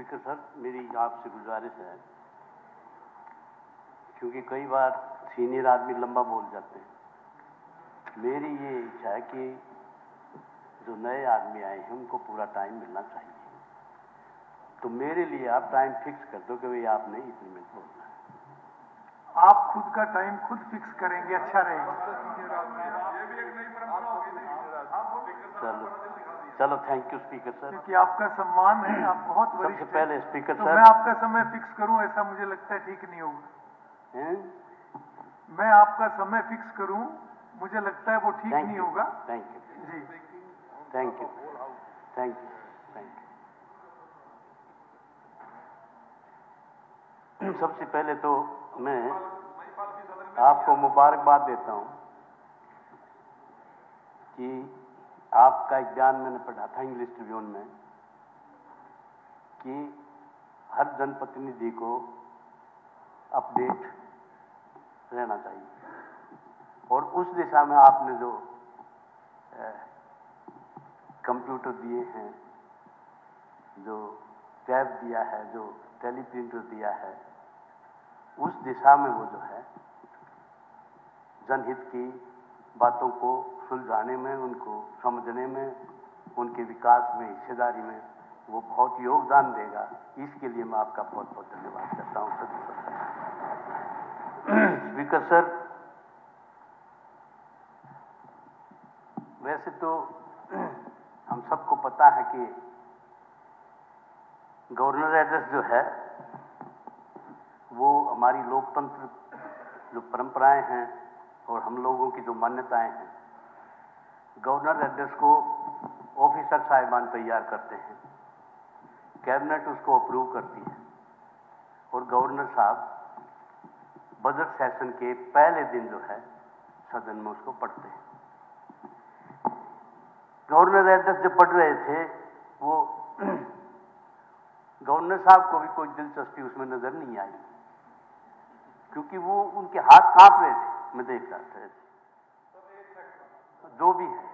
Speaker sir, मेरी आपसे गुजारिश है, क्योंकि कई बार सीनियर आदमी लंबा बोल जाते हैं। मेरी ये इच्छा है कि जो नए आदमी आए हैं उनको पूरा टाइम मिलना चाहिए। तो मेरे लिए आप टाइम फिक्स कर दो कि भाई आपने इतने मिनट बोलना है। आप खुद का टाइम खुद फिक्स करेंगे, अच्छा रहेगा। चलो चलो, थैंक यू स्पीकर सर। क्योंकि आपका सम्मान है, आप बहुत वरिष्ठ सबसे पहले स्पीकर तो सर, मैं आपका समय फिक्स करूं ऐसा मुझे लगता है ठीक नहीं होगा। मैं आपका समय फिक्स करूं, मुझे लगता है वो ठीक नहीं होगा। थैंक यू जी, thank you thank you thank you. सबसे पहले तो मैं आपको मुबारकबाद देता हूं कि आपका एक बयान मैंने पढ़ा था इंग्लिश ट्रिब्यून में कि हर जनप्रतिनिधि को अपडेट रहना चाहिए, और उस दिशा में आपने जो कंप्यूटर दिए हैं, जो टैब दिया है, जो टेलीप्रिंटर दिया है, उस दिशा में वो जो है जनहित की बातों को सुलझाने में, उनको समझने में, उनके विकास में, हिस्सेदारी में वो बहुत योगदान देगा। इसके लिए मैं आपका बहुत बहुत धन्यवाद करता हूं स्पीकर सर। वैसे तो हम सबको पता है कि गवर्नर एड्रेस जो है वो हमारी लोकतंत्र जो परंपराएं हैं और हम लोगों की जो मान्यताएं हैं, गवर्नर एड्रेस को ऑफिसर साहिबान तैयार करते हैं, कैबिनेट उसको अप्रूव करती है, और गवर्नर साहब बजट सेशन के पहले दिन जो है सदन में उसको पढ़ते हैं। गवर्नर एड्रेस जब पढ़ रहे थे वो गवर्नर साहब को भी कोई दिलचस्पी उसमें नजर नहीं आई, क्योंकि वो उनके हाथ कांप रहे थे। मैं देख रहा था, जो भी है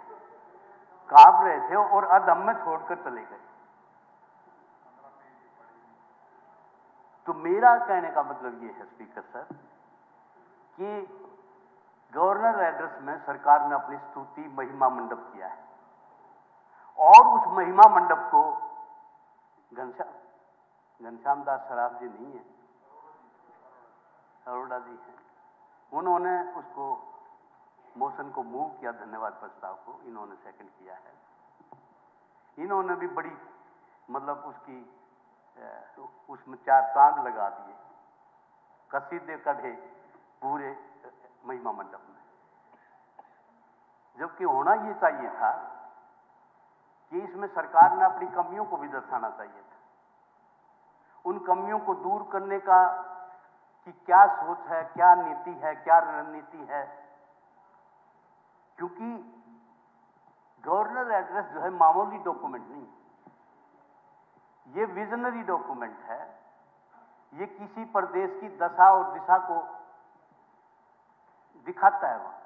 कांप रहे थे और अदम में छोड़कर चले गए। तो मेरा कहने का मतलब ये है स्पीकर सर कि गवर्नर एड्रेस में सरकार ने अपनी स्तुति महिमा मंडप किया है, और उस महिमा मंडप को घनश्याम दास सराफ जी नहीं है, अरोड़ा जी हैं, उन्होंने उसको मोशन को मूव किया, धन्यवाद प्रस्ताव को इन्होंने सेकंड किया है। इन्होंने भी बड़ी मतलब उसमें 4 चांद लगा दिए, कसीदे कढ़े पूरे महिमा मंडप में, जबकि होना ये चाहिए था कि इसमें सरकार ने अपनी कमियों को भी दर्शाना चाहिए था। उन कमियों को दूर करने का कि क्या सोच है, क्या नीति है, क्या रणनीति है, क्योंकि गवर्नर एड्रेस जो है मामूली डॉक्यूमेंट नहीं, ये विजनरी डॉक्यूमेंट है। ये किसी प्रदेश की दशा और दिशा को दिखाता है वहां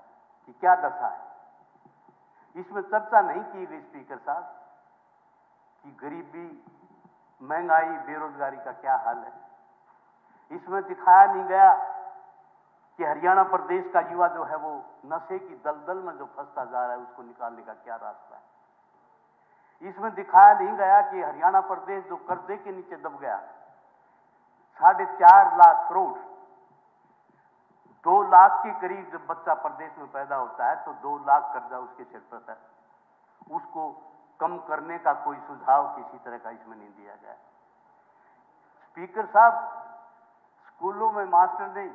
कि क्या दशा है। इसमें चर्चा नहीं की गई स्पीकर साहब कि गरीबी, महंगाई, बेरोजगारी का क्या हाल है। इसमें दिखाया नहीं गया कि हरियाणा प्रदेश का युवा जो है वो नशे की दलदल में जो फंसता जा रहा है, उसको निकालने का क्या रास्ता है। इसमें दिखाया नहीं गया कि हरियाणा प्रदेश जो कर्जे के नीचे दब गया, 4.5 लाख करोड़, 2 लाख के करीब जब बच्चा प्रदेश में पैदा होता है तो 2 लाख कर्जा उसके सिर पर है। उसको कम करने का कोई सुझाव किसी तरह का इसमें नहीं दिया गया। स्पीकर साहब, स्कूलों में मास्टर नहीं,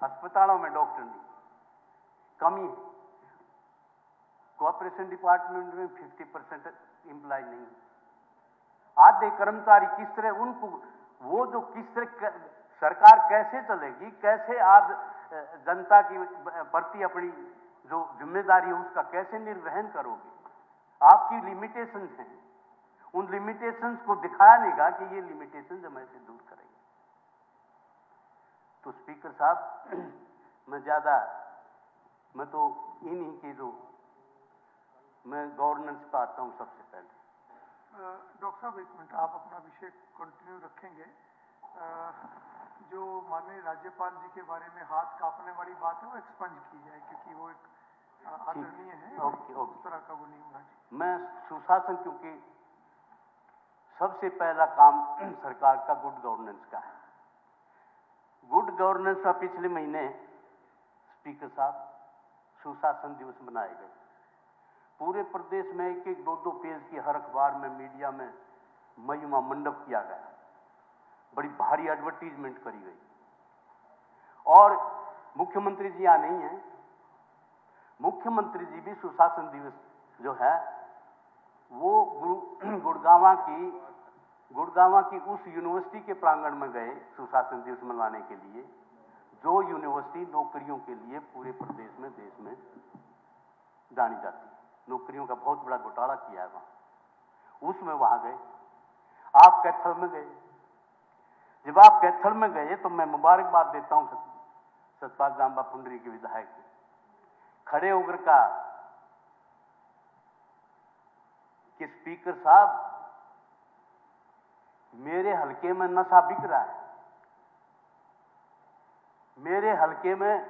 अस्पतालों में डॉक्टर नहीं, कमी है। कोऑपरेशन डिपार्टमेंट में 50% एम्प्लॉय नहीं, आधे कर्मचारी किस तरह उनको वो जो किस तरह सरकार कैसे चलेगी, कैसे आप जनता की प्रति अपनी जो जिम्मेदारी है उसका कैसे निर्वहन करोगे। आपकी लिमिटेशंस हैं, उन लिमिटेशंस को दिखाया नहीं गया कि ये लिमिटेशंस हम ऐसे दूर करेंगे। तो स्पीकर साहब, मैं तो इन्हीं के जो मैं गवर्नेंस पे आता हूं सबसे पहले। डॉक्टर साहब एक मिनट, आप अपना विषय कंटिन्यू रखेंगे। जो माननीय राज्यपाल जी के बारे में हाथ कांपने वाली बात है वो एक्सपंज की जाए, क्योंकि वो एक आदरणीय है। ओके, उस तरह का वो नहीं होना चाहिए। मैं सुशासन, क्योंकि सबसे पहला काम सरकार का गुड गवर्नेंस का है। गुड गवर्नेंस का पिछले महीने स्पीकर साहब सुशासन दिवस मनाए गए। पूरे प्रदेश में एक एक दो पेज की हर अखबार में, मीडिया में महिमा मंडप किया गया, बड़ी भारी एडवर्टीजमेंट करी गई। और मुख्यमंत्री जी यहाँ नहीं है, मुख्यमंत्री जी भी सुशासन दिवस जो है वो गुड़गांव की उस यूनिवर्सिटी के प्रांगण में गए सुशासन दिवस मनाने के लिए, जो यूनिवर्सिटी नौकरियों के लिए पूरे प्रदेश में, देश में जानी जाती है। नौकरियों का बहुत बड़ा घोटाला किया है वहां, उसमें वहां गए। आप कैथल में गए। जब आप कैथल में गए तो मैं मुबारकबाद देता हूं सतपाल जांबा पुंडरी के विधायक खड़े होकर का कि स्पीकर साहब, मेरे हलके में नशा बिक रहा है, मेरे हलके में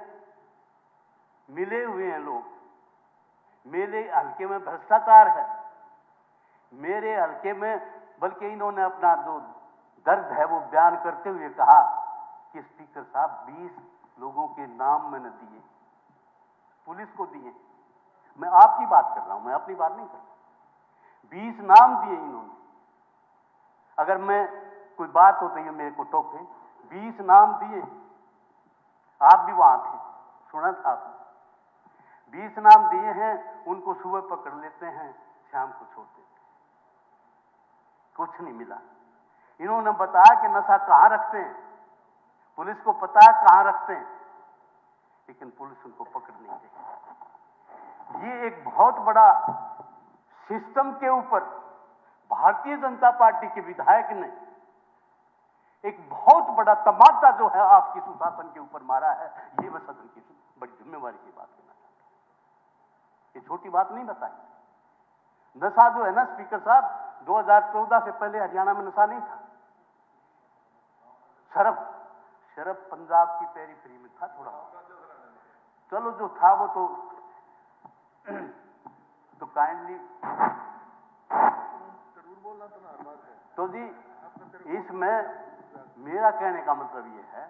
मिले हुए हैं लोग, मेरे हलके में भ्रष्टाचार है, मेरे हलके में, बल्कि इन्होंने अपना जो दर्द है वो बयान करते हुए कहा कि स्पीकर साहब 20 लोगों के नाम मैंने दिए, पुलिस को दिए। मैं आपकी बात कर रहा हूं, मैं अपनी बात नहीं कर रहा। 20 नाम दिए इन्होंने। अगर मैं कोई बात हो तो ये मेरे को टोके। 20 नाम दिए, आप भी वहां थे, सुना था आपने। 20 नाम दिए हैं, उनको सुबह पकड़ लेते हैं, शाम को छोड़ देते हैं, कुछ नहीं मिला। इन्होंने बताया कि नशा कहां रखते हैं, पुलिस को पता है कहां रखते हैं, लेकिन पुलिस उनको पकड़ नहीं रही। ये एक बहुत बड़ा सिस्टम के ऊपर भारतीय जनता पार्टी के विधायक ने एक बहुत बड़ा तमाचा जो है आपकी सुशासन के ऊपर मारा है। ये मैं सदन की बड़ी जिम्मेवारी की बात करना चाहता हूं। ये छोटी बात नहीं बताई। नशा जो है ना स्पीकर साहब, 2014 से पहले हरियाणा में नशा नहीं था। शराब पंजाब की पेरीफेरी में था थोड़ा, चलो जो था वो तो काइंडली तो जी, इसमें मेरा कहने का मतलब ये है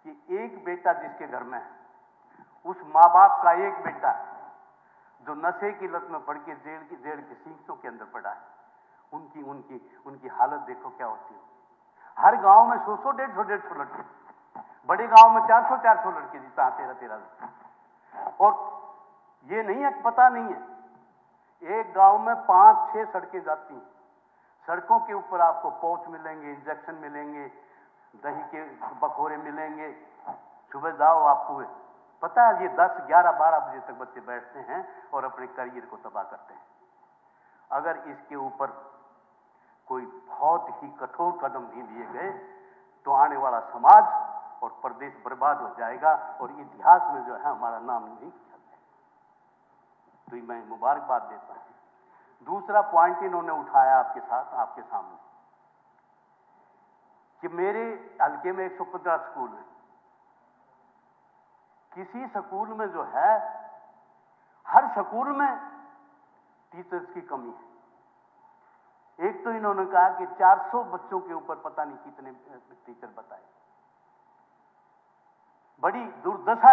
कि एक बेटा जिसके घर में है, उस माँ बाप का एक बेटा जो नशे की लत में पड़ के जेल की सीटों के अंदर पड़ा है, उनकी हालत देखो क्या होती है। हर गांव में 100 150 लड़के, बड़े गांव में 400 लड़के जीता 13 और ये नहीं है, पता नहीं है, एक गांव में 5-6 सड़कें जाती हैं। सड़कों के ऊपर आपको पाउच मिलेंगे, इंजेक्शन मिलेंगे, दही के बखोरे मिलेंगे। सुबह जाओ आप पूरे, पता है ये 10, 11, 12 बजे तक बच्चे बैठते हैं और अपने करियर को तबाह करते हैं। अगर इसके ऊपर कोई बहुत ही कठोर कदम नहीं लिए गए तो आने वाला समाज और प्रदेश बर्बाद हो जाएगा और इतिहास में जो है हमारा नाम नहीं किया जाएगा। तो मैं मुबारकबाद देता हूं। दूसरा पॉइंट इन्होंने उठाया आपके सामने कि मेरे हल्के में 115 स्कूल है। किसी स्कूल में जो है, हर स्कूल में टीचर्स की कमी है। एक तो इन्होंने कहा कि 400 बच्चों के ऊपर पता नहीं कितने टीचर बताए। बड़ी दुर्दशा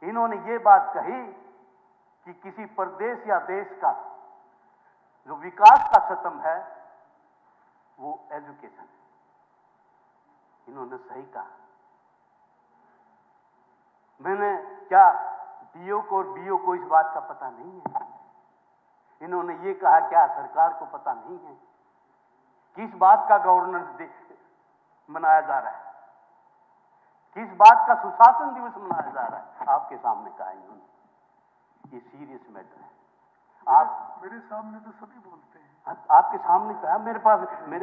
इन्होंने ये बात कही कि किसी प्रदेश या देश का जो विकास का स्तंभ है वो एजुकेशन है। इन्होंने सही कहा। मैंने क्या डीओ को और बीओ को इस बात का पता नहीं है? इन्होंने ये कहा क्या सरकार को पता नहीं है किस बात का गवर्नेंस मनाया जा रहा है, किस बात का सुशासन दिवस मनाया जा रहा है? आपके सामने कहा इन्होंने। ये सीरियस मैटर है। आप मेरे सामने तो सभी बोलते हैं। आपके सामने कहा, मेरे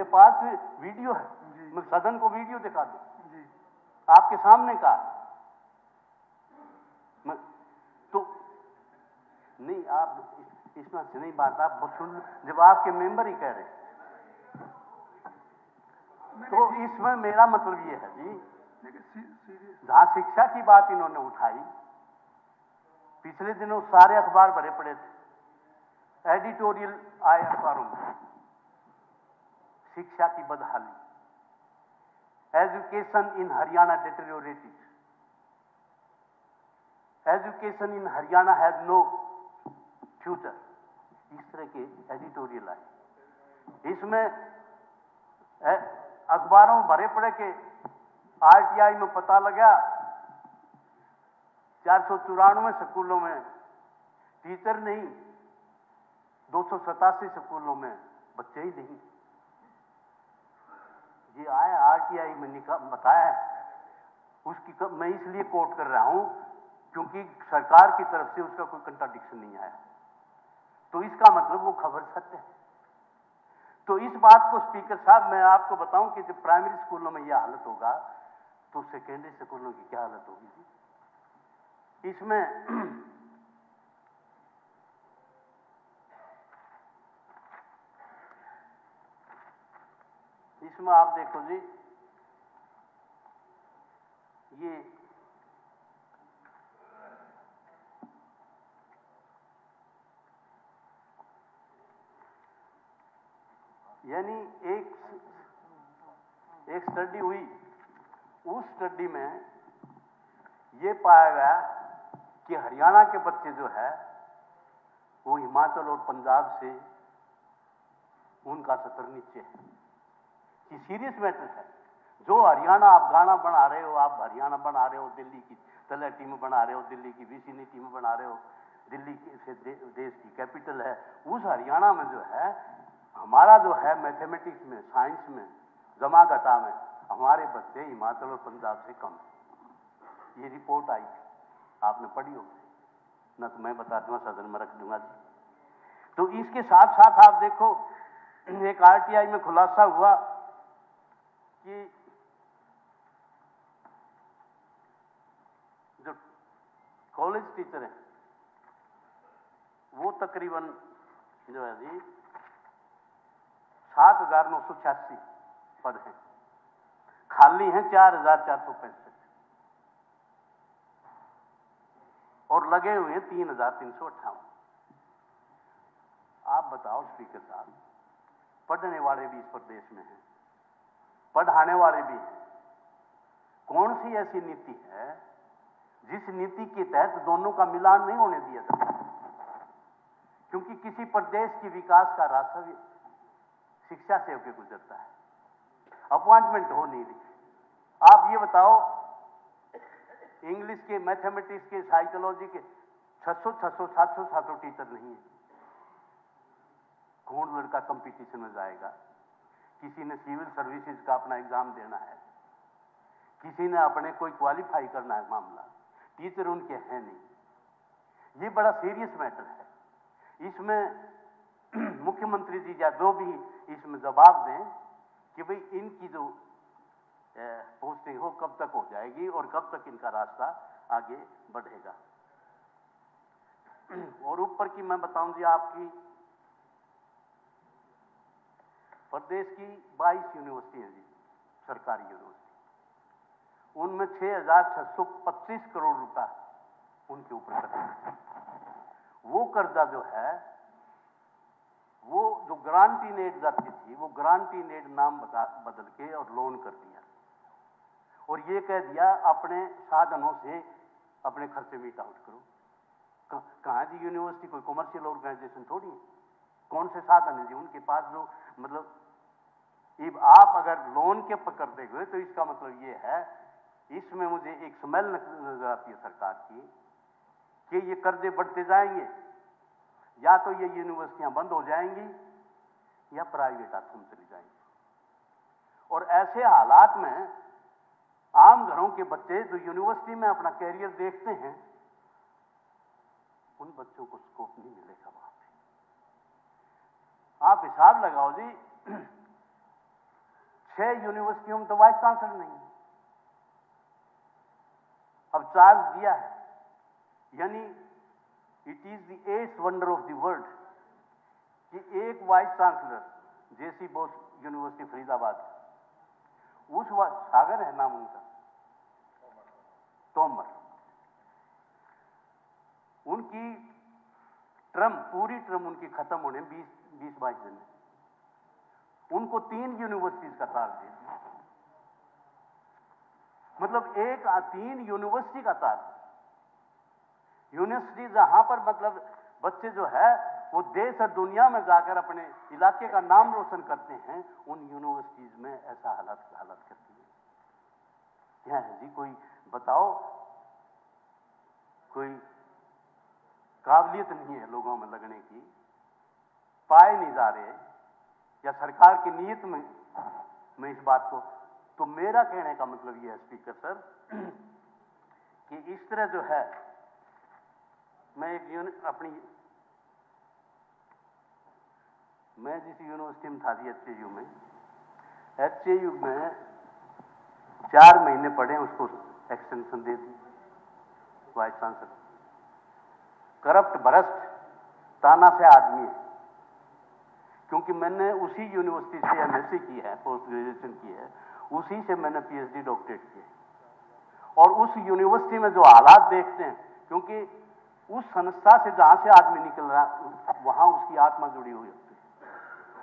पास वीडियो है, मैं सदन को वीडियो दिखा दूं जी। आपके सामने कहा तो नहीं, आप इसमें से नहीं बात आप सुन, जब आपके मेंबर ही कह रहे हैं, तो इसमें मेरा मतलब ये है जी, जहां शिक्षा की बात इन्होंने उठाई, पिछले दिनों सारे अखबार भरे पड़े थे, एडिटोरियल आए अखबारों में, शिक्षा की बदहाली, education in Haryana deteriorated, education in Haryana has no future, इस तरह के एडिटोरियल आए। इसमें अखबारों में भरे पड़े के आरटीआई में पता लगा 494 स्कूलों में टीचर नहीं, 287 स्कूलों में बच्चे ही नहीं। ये आया आरटीआई में बताया, उसकी मैं इसलिए कोट कर रहा हूं क्योंकि सरकार की तरफ से उसका कोई कंट्राडिक्शन नहीं आया, तो इसका मतलब वो खबर सत्य है। तो इस बात को स्पीकर साहब मैं आपको बताऊं कि जब प्राइमरी स्कूलों में यह हालत होगा तो सेकेंडरी स्कूलों की क्या हालत होगी जी। इसमें आप देखो जी, ये यानी एक स्टडी हुई, उस स्टडी में ये पाया गया कि हरियाणा के बच्चे जो है वो हिमाचल और पंजाब से उनका स्तर नीचे है, कि सीरियस मैटर है। जो हरियाणा आप गाना बना रहे हो, आप हरियाणा बना रहे हो, दिल्ली की तलहटी में बना रहे हो, दिल्ली की विसिनिटी में बना रहे हो, दिल्ली से देश की कैपिटल है, उस हरियाणा में जो है हमारा जो है मैथमेटिक्स में, साइंस में, जमा घटा में हमारे बच्चे हिमाचल और पंजाब से कम है। ये रिपोर्ट आई थी, आपने पढ़ी होगी, न तो मैं बता दूंगा, सदन में रख दूंगा जी। तो इसके साथ साथ आप देखो, एक आरटीआई में खुलासा हुआ कि जो कॉलेज टीचर हैं वो तकरीबन जो है जी 7,986 पद हैं, खाली हैं 4,465 और लगे हुए हैं 3,358। आप बताओ स्पीकर साहब, पढ़ने वाले भी इस प्रदेश में हैं, पढ़ाने वाले भी हैं, कौन सी ऐसी नीति है जिस नीति के तहत दोनों का मिलान नहीं होने दिया जाता? क्योंकि किसी प्रदेश की विकास का रास्ता शिक्षा से होकर गुजरता है, अपॉइंटमेंट हो नहीं रही। आप ये बताओ, इंग्लिश के, मैथमेटिक्स के, साइकोलॉजी के 600, 700 टीचर नहीं है, कौन लड़का कंपटीशन में जाएगा? किसी ने सिविल सर्विसेज का अपना एग्जाम देना है, किसी ने अपने कोई क्वालिफाई करना है मामला, टीचर उनके हैं नहीं। ये बड़ा सीरियस मैटर है। इसमें मुख्यमंत्री जी या जो भी इसमें जवाब दें कि भाई इनकी जो पोस्टिंग हो कब तक हो जाएगी और कब तक इनका रास्ता आगे बढ़ेगा। और ऊपर की मैं बताऊं जी, आपकी प्रदेश की 22 यूनिवर्सिटी है जी, सरकारी यूनिवर्सिटी, उनमें 6,625 करोड़ रुपया उनके ऊपर कर्जा। वो कर्जा जो है, वो जो ग्रांटी नेट जाती थी, वो ग्रांटी नेट नाम बदल के और लोन कर दिया, और ये कह दिया अपने साधनों से अपने खर्चे मीट आउट करो। कहाँ जी यूनिवर्सिटी कोई कॉमर्शियल ऑर्गेनाइजेशन थोड़ी है, कौन से साधन है जी उनके पास जो, मतलब आप अगर लोन के पकड़ देंगे तो इसका मतलब ये है, इसमें मुझे एक स्मेल नजर आती है सरकार की कि ये कर्जे बढ़ते जाएंगे, या तो ये यूनिवर्सिटियां बंद हो जाएंगी या प्राइवेट हाथों में चली जाएंगी। और ऐसे हालात में आम घरों के बच्चे जो यूनिवर्सिटी में अपना कैरियर देखते हैं, उन बच्चों को स्कोप नहीं मिलेगा वहां पे। आप हिसाब लगाओ जी, 6 यूनिवर्सिटियों में तो वाइस चांसलर नहीं है, अब चार्ज दिया है, यानी it is the 8th wonder of the world कि एक वाइस चांसलर जेसी बोस यूनिवर्सिटी फरीदाबाद, उस सागर है नाम उनका, तोमर, उनकी पूरी टर्म उनकी खत्म होने 20-22 दिन, उनको 3 यूनिवर्सिटीज का तार दे दिया। मतलब 3 यूनिवर्सिटी का तार, यूनिवर्सिटी जहां पर मतलब बच्चे जो है वो देश और दुनिया में जाकर अपने इलाके का नाम रोशन करते हैं, उन यूनिवर्सिटीज में ऐसा हालत करती है। क्या है जी, कोई बताओ, कोई काबिलियत नहीं है लोगों में लगने की, पाए नहीं जा रहे, या सरकार की नीयत में इस बात को। तो मेरा कहने का मतलब यह है स्पीकर सर कि इस तरह जो है, मैं मैं जिस यूनिवर्सिटी में था जी, एचएयू में 4 महीने पढ़े, उसको एक्सटेंशन दे दी वाइस चांसलर। करप्ट भ्रष्ट तानाशाह आदमी है, क्योंकि मैंने उसी यूनिवर्सिटी से एमएससी की है, पोस्ट ग्रेजुएशन की है, उसी से मैंने पीएचडी डॉक्टरेट की है। और उस यूनिवर्सिटी में जो हालात देखते हैं, क्योंकि उस संस्था से जहां से आदमी निकल रहा है वहां उसकी आत्मा जुड़ी हुई होती है,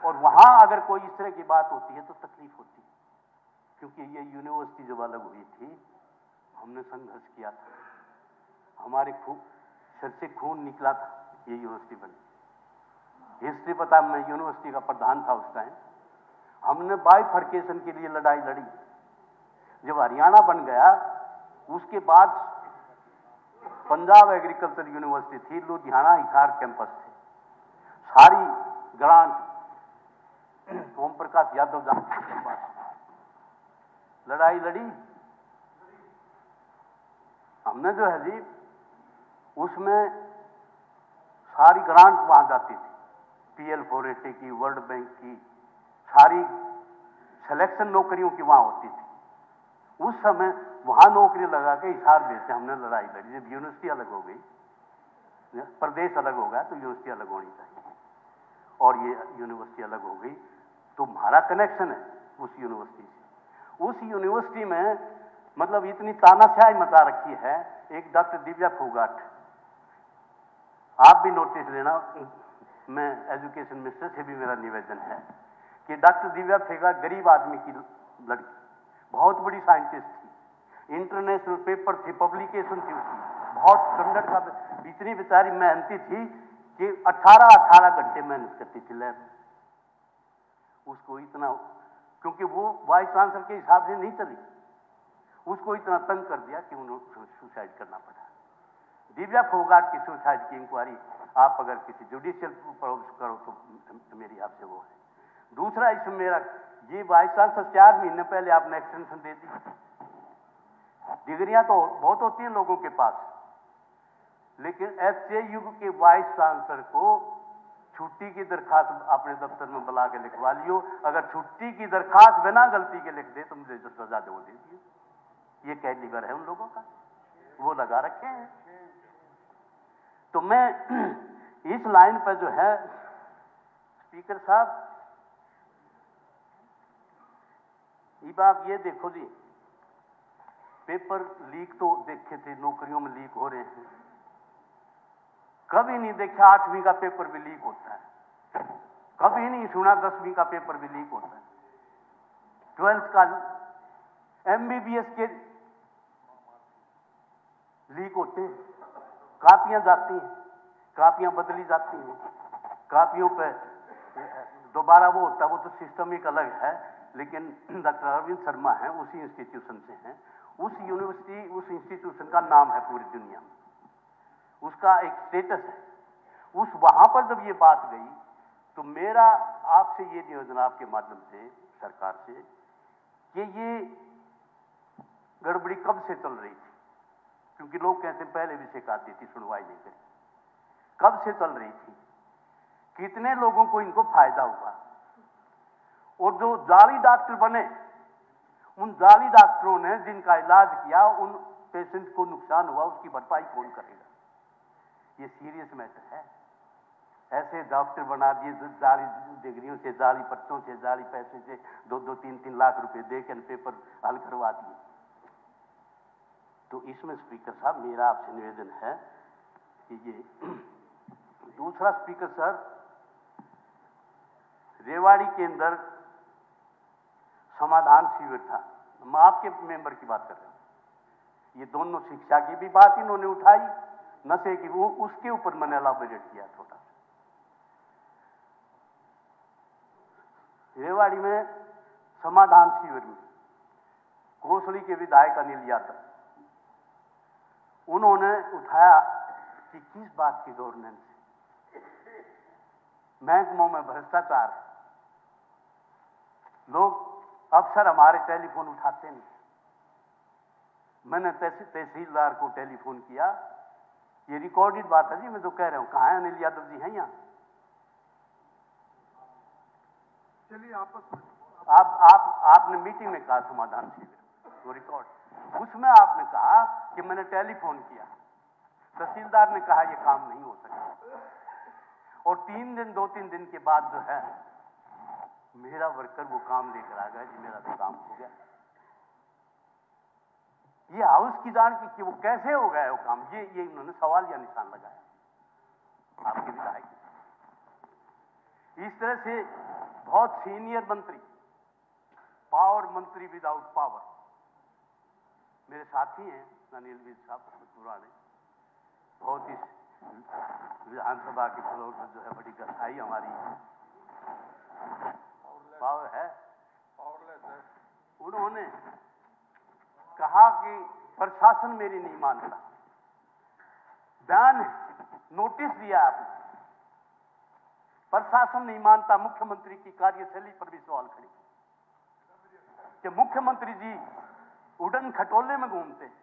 और वहां अगर कोई इस तरह की बात होती है तो तकलीफ होती है। क्योंकि ये यूनिवर्सिटी जब अलग हुई थी, हमने संघर्ष किया था, हमारे सर से खून निकला था, ये यूनिवर्सिटी बनी। हिस्ट्री पता, मैं यूनिवर्सिटी का प्रधान था उस टाइम। हमने बाइफर्केशन के लिए लड़ाई लड़ी। जब हरियाणा बन गया, उसके बाद पंजाब एग्रीकल्चर यूनिवर्सिटी थी, लुधियाना हिसार कैंपस थे, सारी ग्रांट ओम प्रकाश यादव जानते के पास लड़ाई लड़ी। हमने जो है जी, उसमें सारी ग्रांट वहां जाती थी, PL480 की, वर्ल्ड बैंक की, सारी सिलेक्शन नौकरियों की वहां होती थी। उस समय वहां नौकरी लगा के हिसार भेजते, हमने लड़ाई लड़ी। जब यूनिवर्सिटी अलग हो गई, प्रदेश अलग हो गया, तो यूनिवर्सिटी अलग होनी चाहिए, और ये यूनिवर्सिटी अलग हो गई, तो हमारा कनेक्शन है उस यूनिवर्सिटी से। उस यूनिवर्सिटी में मतलब इतनी तानाशाही मचा रखी है। एक डॉक्टर दिव्या फोगाट, आप भी नोटिस लेना, मैं एजुकेशन मिनिस्टर से भी मेरा निवेदन है कि डॉक्टर दिव्या फोगाट गरीब आदमी की लड़की, बहुत बड़ी साइंटिस्ट थी, इंटरनेशनल पेपर थी, पब्लिकेशन थी उसकी, बहुत स्टैंडर्ड का। इतनी बेचारी मेहनती थी कि 18 घंटे मेहनत करती थी लैब में। उसको इतना, क्योंकि वो वाइस चांसलर के हिसाब से नहीं चली, उसको इतना तंग कर दिया कि उन्होंने सुसाइड करना पड़ा। दिव्या फोगाट की सुसाइड की इंक्वायरी आप अगर किसी जुडिशियल प्रोसेस करो तो मेरी आपसे वो है। दूसरा इसमें मेरा, ये वाइस चांसलर 4 महीने पहले आपने एक्सटेंशन दे दी। डिग्रियां तो बहुत होती हैं लोगों के पास, लेकिन एचएयू के वाइस चांसलर को छुट्टी की दरखास्त अपने दफ्तर में बुला के लिखवा लियो। अगर छुट्टी की दरखास्त बिना गलती के लिख दे तो मुझे जो सजा दे वो दे दिए। ये कैलिबर है उन लोगों का, वो लगा रखे हैं। तो मैं इस लाइन पर जो है स्पीकर साहब, अब आप ये देखो जी, पेपर लीक तो देखे थे, नौकरियों में लीक हो रहे हैं। कभी नहीं देखा 8वीं का पेपर भी लीक होता है, कभी नहीं सुना 10वीं का पेपर भी लीक होता है, 12th का, MBBS के लीक होते हैं, कापियां जाती हैं, कापियां बदली जाती हैं, कापियों पे दोबारा वो होता है, वो तो सिस्टम एक अलग है। लेकिन डॉक्टर अरविंद शर्मा हैं, उसी इंस्टीट्यूशन से हैं, उस यूनिवर्सिटी, उस इंस्टीट्यूशन का नाम है पूरी दुनिया में, उसका एक स्टेटस है। उस वहां पर जब ये बात गई तो मेरा आपसे ये निवेदन, आपके माध्यम से सरकार से, कि ये गड़बड़ी कब से चल रही थी, क्योंकि लोग कहते हैं पहले भी शिकायत थी, सुनवाई नहीं करी, कब से चल रही थी, कितने लोगों को इनको फायदा हुआ, और जो जाली डॉक्टर बने, उन जाली डॉक्टरों ने जिनका इलाज किया, उन पेशेंट को नुकसान हुआ, उसकी भरपाई कौन करेगा? ये सीरियस मैटर है। ऐसे डॉक्टर बना दिए जाली डिग्रियों से, जाली पर्चों से, जाली पैसे से 2-2, 3-3 लाख रुपए देकर पेपर हल करवा दिए। तो इसमें स्पीकर साहब मेरा आपसे निवेदन है कि ये दूसरा, स्पीकर सर, रेवाड़ी के अंदर समाधान शिविर था, मैं आपके मेंबर की बात कर रहा हूं। ये दोनों शिक्षा की भी बात इन्होंने उठाई, नशे की, वो उसके ऊपर मैंने एलाबोरेट किया थोड़ा। रेवाड़ी में समाधान शिविर में कोसली के विधायक अनिल यादव, उन्होंने उठाया कि किस बात की गवर्नेंस, महकमों में भ्रष्टाचार, लोग अफसर हमारे टेलीफोन उठाते नहीं। मैंने तहसीलदार को टेलीफोन किया, ये रिकॉर्डेड बात है जी, मैं तो कह रहा हूं, कहां है अनिल यादव जी? हैं यहां? चलिए आपस में आपने मीटिंग में कहा समाधान शिविर, वो रिकॉर्ड, उसमें आपने कहा कि मैंने टेलीफोन किया, तहसीलदार ने कहा यह काम नहीं हो सकता, और 2-3 दिन के बाद जो है मेरा वर्कर वो काम लेकर आ गया जी, मेरा तो काम हो गया। ये हाउस की जान की कि वो कैसे हो गया वो काम, ये इन्होंने सवाल या निशान लगाया आपके विधायक। इस तरह से बहुत सीनियर मंत्री, पावर मंत्री विदाउट पावर, मेरे साथी हैं अनिल विज साहब पुराने, बहुत ही विधानसभा के फ्लोर पर जो है बड़ी गहराई हमारी पावर है, पावरलेस है। उन्होंने कहा कि प्रशासन मेरी नहीं मानता, बयान नोटिस दिया आपने, प्रशासन नहीं मानता, मुख्यमंत्री की कार्यशैली पर भी सवाल खड़े कि मुख्यमंत्री जी उड़न खटोले में घूमते हैं,